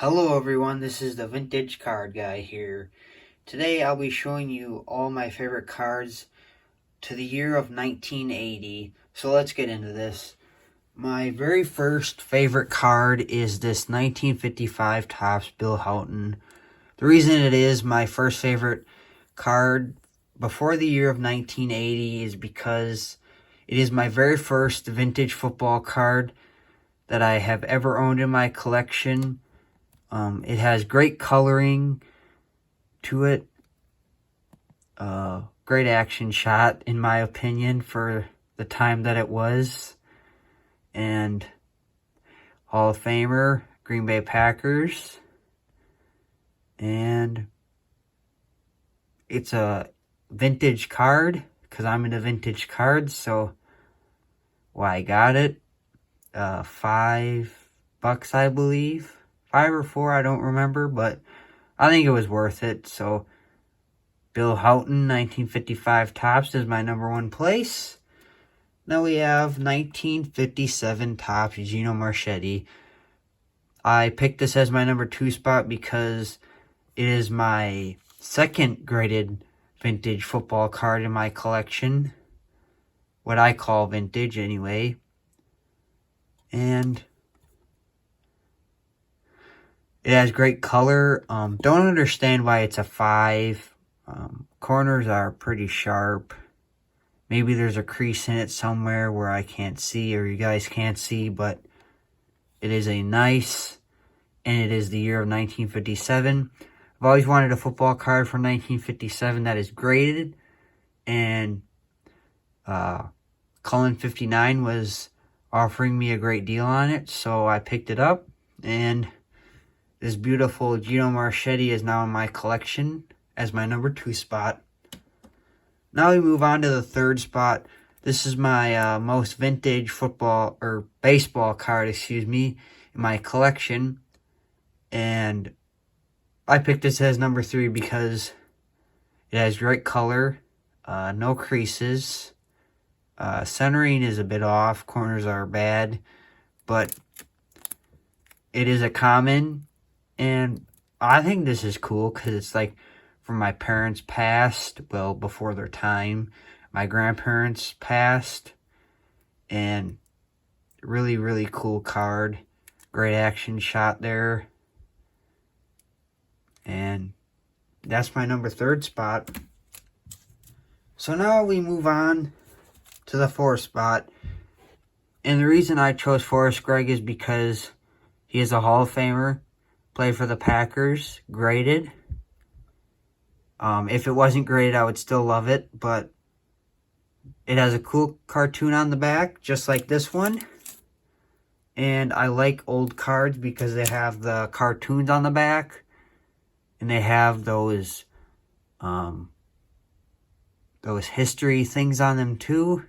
Hello everyone, this is the Vintage Card Guy here. Today I'll be showing you all my favorite cards to the year of 1980. So let's get into this. My very first favorite card is this 1955 Topps Bill Houghton. The reason it is my first favorite card before the year of 1980 is because it is my very first vintage football card that I have ever owned in my collection. It has great coloring to it. Great action shot, in my opinion, for the time that it was. And Hall of Famer, Green Bay Packers. And it's a vintage card, because I'm into vintage cards, so I got it. $5, I believe. 5 or 4, I don't remember, but I think it was worth it. So Bill Houghton 1955 Topps is my number one place. Now we have 1957 Topps Gino Marchetti. I picked this as my number 2 spot because it is my second graded vintage football card in my collection. What I call vintage anyway. And it has great color. Don't understand why it's a 5. Corners are pretty sharp. Maybe there's a crease in it somewhere where I can't see, or you guys can't see, but it is a nice, and it is the year of 1957. I've always wanted a football card from 1957 that is graded, and Cullen 59 was offering me a great deal on it, so I picked it up, and this beautiful Gino Marchetti is now in my collection as my number 2 spot. Now we move on to the 3rd spot. This is my most vintage football, or baseball card, in my collection. And I picked this as number 3 because it has great color, no creases. Centering is a bit off, corners are bad, but it is a common. And I think this is cool because it's like from my parents passed, well, before their time. My grandparents passed, and really, really cool card. Great action shot there. And that's my number 3rd spot. So now we move on to the 4th spot. And the reason I chose Forrest Gregg is because he is a Hall of Famer. Played for the Packers, graded. If it wasn't graded, I would still love it, but it has a cool cartoon on the back, just like this one. And I like old cards because they have the cartoons on the back, and they have those history things on them too.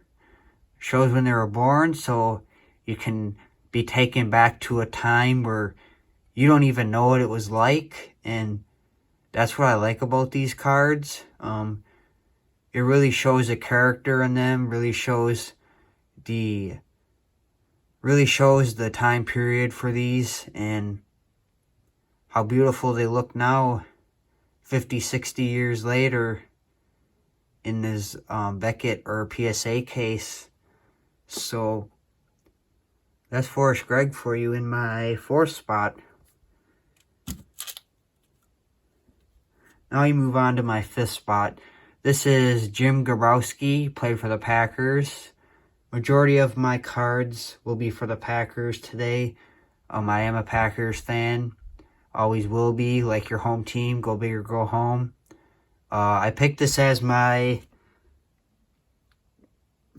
Shows when they were born, so you can be taken back to a time where you don't even know what it was like, and that's what I like about these cards. It really shows the character in them, really shows the time period for these, and how beautiful they look now, 50, 60 years later, in this Beckett or PSA case. So that's Forrest Gregg for you in my 4th spot. Now we move on to my 5th spot. This is Jim Grabowski, played for the Packers. Majority of my cards will be for the Packers today. I am a Packers fan. Always will be, like your home team. Go big or go home. I picked this as my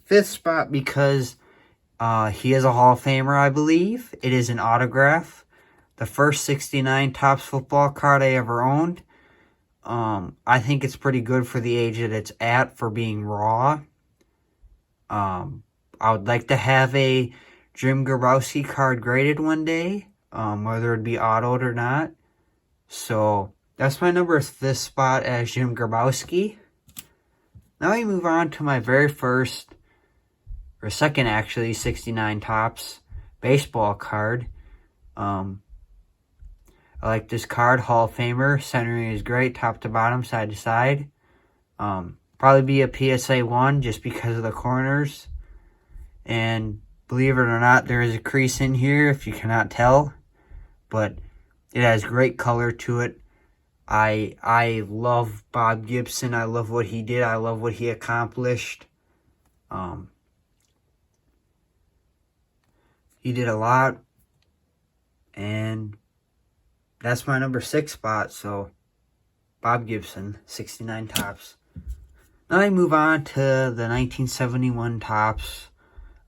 5th spot because he is a Hall of Famer, I believe. It is an autograph. The first 69 Topps football card I ever owned. I think it's pretty good for the age that it's at for being raw. I would like to have a Jim Grabowski card graded one day, whether it be autoed or not. So that's my number 5th spot as Jim Grabowski. Now we move on to my very first, or second actually, 69 Topps baseball card. I like this card. Hall of Famer. Centering is great. Top to bottom, side to side. Probably be a PSA 1 just because of the corners. And believe it or not, there is a crease in here if you cannot tell. But it has great color to it. I love Bob Gibson. I love what he did. I love what he accomplished. He did a lot. And that's my number 6 spot. So, Bob Gibson, 69 Topps. Now I move on to the 1971 Topps.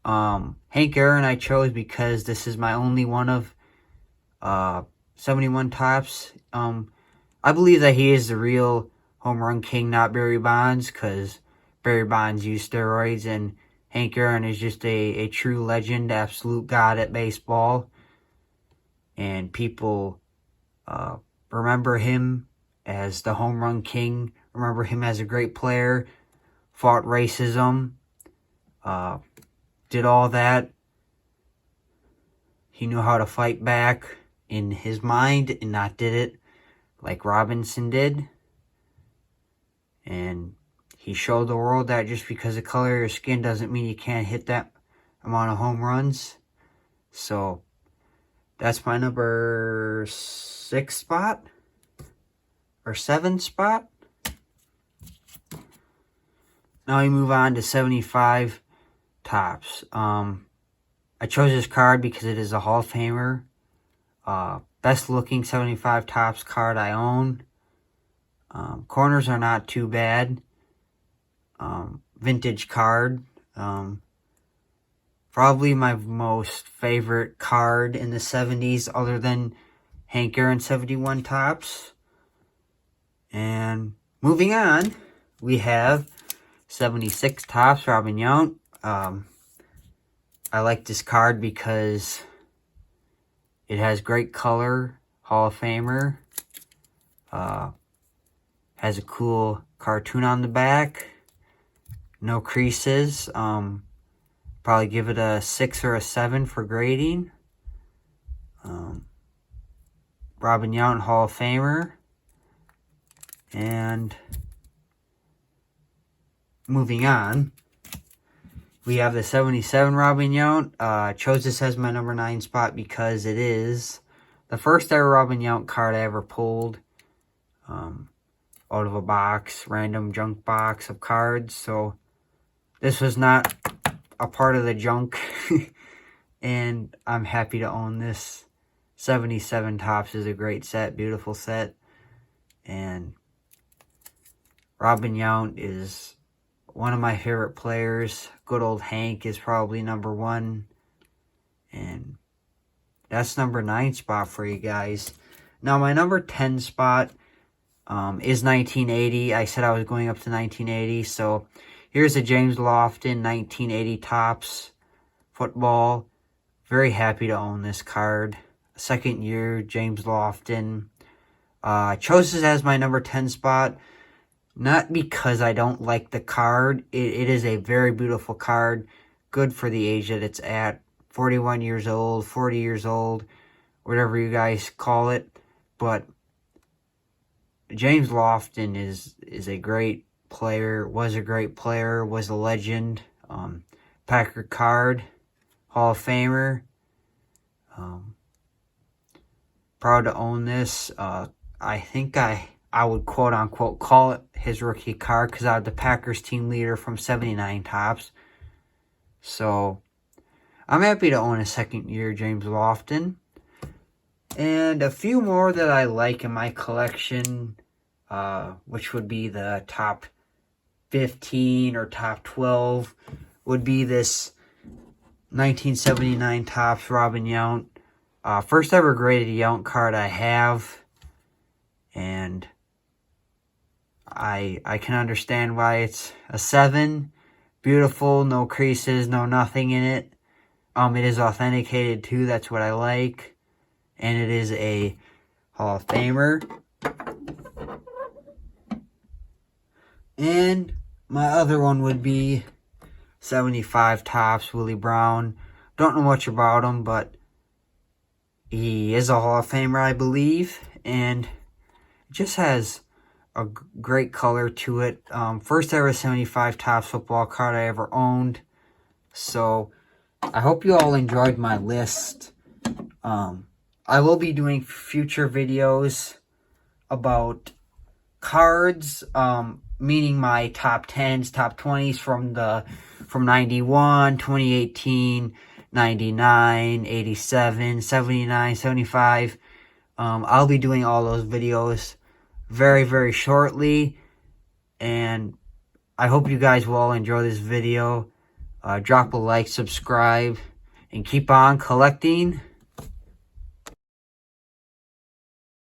Hank Aaron I chose because this is my only one of 71 Topps. I believe that he is the real home run king, not Barry Bonds, because Barry Bonds used steroids, and Hank Aaron is just a true legend, absolute god at baseball. And people remember him as the home run king, remember him as a great player, fought racism, did all that. He knew how to fight back in his mind and not did it like Robinson did. And he showed the world that just because the color of your skin doesn't mean you can't hit that amount of home runs. So that's my number 6 spot or 7 spot. Now we move on to 75 Topps. I chose this card because it is a Hall of Famer. Best looking 75 Topps card I own. Corners are not too bad. Vintage card. Probably my most favorite card in the 70s other than Hank Aaron 71 Topps. And moving on, we have 76 Topps, Robin Yount. I like this card because it has great color, Hall of Famer. Has a cool cartoon on the back. No creases. Probably give it a 6 or a 7 for grading. Robin Yount, Hall of Famer. And moving on, we have the 77 Robin Yount. Chose this as my number 9 spot because it is the first ever Robin Yount card I ever pulled out of a box, random junk box of cards. So this was not a part of the junk. And I'm happy to own this. 77 Topps is a great set, beautiful set. And Robin Yount is one of my favorite players. Good old Hank is probably number 1. And that's number 9 spot for you guys. Now my number 10 spot is 1980. I said I was going up to 1980. So here's a James Lofton 1980 Topps football. Very happy to own this card. Second year, James Lofton. Chose this as my number 10 spot. Not because I don't like the card. It is a very beautiful card. Good for the age that it's at. 41 years old, 40 years old, whatever you guys call it. But James Lofton is a great player, was a great player, was a legend. Packer card, Hall of Famer. Proud to own this. I think I would quote unquote call it his rookie card because I was the Packers team leader from 79 Topps. So I'm happy to own a second year James Lofton. And a few more that I like in my collection, which would be the top 15 or top 12, would be this 1979 Topps Robin Yount. First ever graded Yount card I have. And I can understand why it's a 7. Beautiful, no creases, no nothing in it. It is authenticated too, that's what I like. And it is a Hall of Famer. And my other one would be 75 Topps Willie Brown. Don't know much about him, but He is a Hall of Famer, I believe, and it just has a great color to it. First ever 75 Topps football card I ever owned. So I hope you all enjoyed my list. I will be doing future videos about cards, meaning my top 10s, top 20s from 91, 2018, 99, 87, 79, 75. I'll be doing all those videos very, very shortly, and I hope you guys will all enjoy this video. Drop a like, subscribe, and keep on collecting.